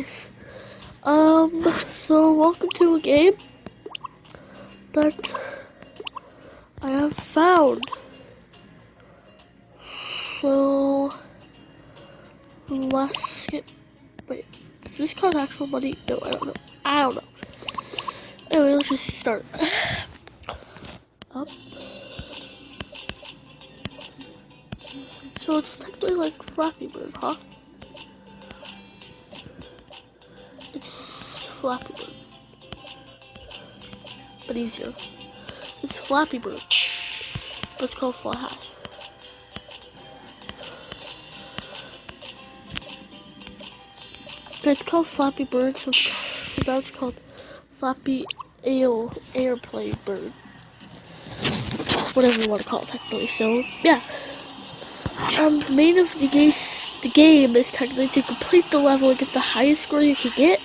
guys. So welcome to a game that I have found. So let's get. Wait, is this called actual money? No, I don't know. Anyway, let's just start. Up. So it's technically like Flappy Bird, huh? It's Flappy Bird, but easier. It's Flappy Bird, but it's called Fly High. It's called Flappy Bird, so now it's called Flappy Airplane Bird. Whatever you want to call it technically. So yeah. The main of the game is technically to complete the level and get the highest score you can get.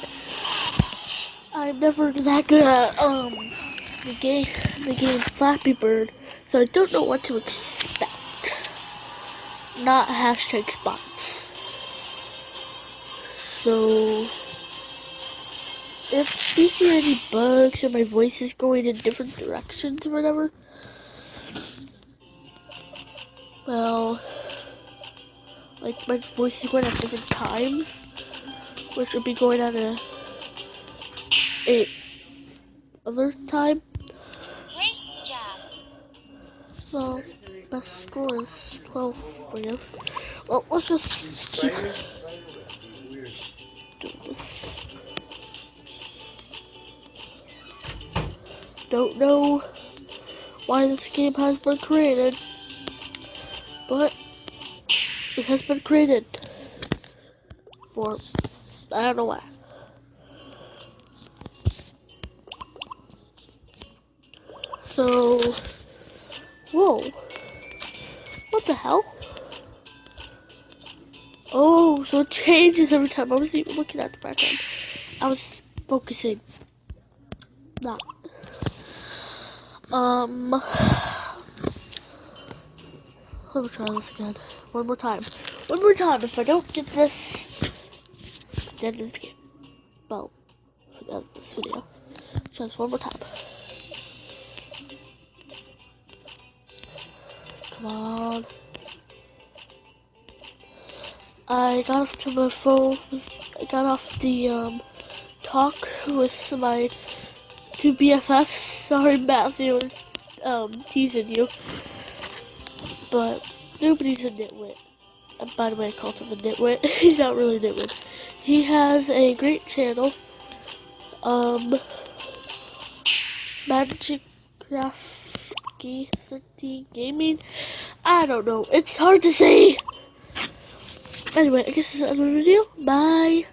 I'm never that good at the game Flappy Bird, so I don't know what to expect. Not hashtag spots. So if you see any bugs or my voice is going in different directions or whatever, well, like my voice is going at different times, which would be going at a other time. Great job. Well, best score is 12 for you. Well, let's just keep doing this. Don't know why this game has been created, but it has been created for, I don't know why. So, whoa, what the hell? Oh, so it changes every time. I wasn't even looking at the background. I was focusing. Not. Let me try this again. One more time. If I don't get this, the end of the game. Well, for the end of this video. Try this one more time. Come on. I got off to my phone. I got off the talk with my two BFFs. Sorry, Matthew, teasing you. But nobody's a nitwit. And by the way, I called him a nitwit. He's not really a nitwit. He has a great channel. Magic Crafty Gaming. I don't know. It's hard to say. Anyway, I guess this is another video. Bye.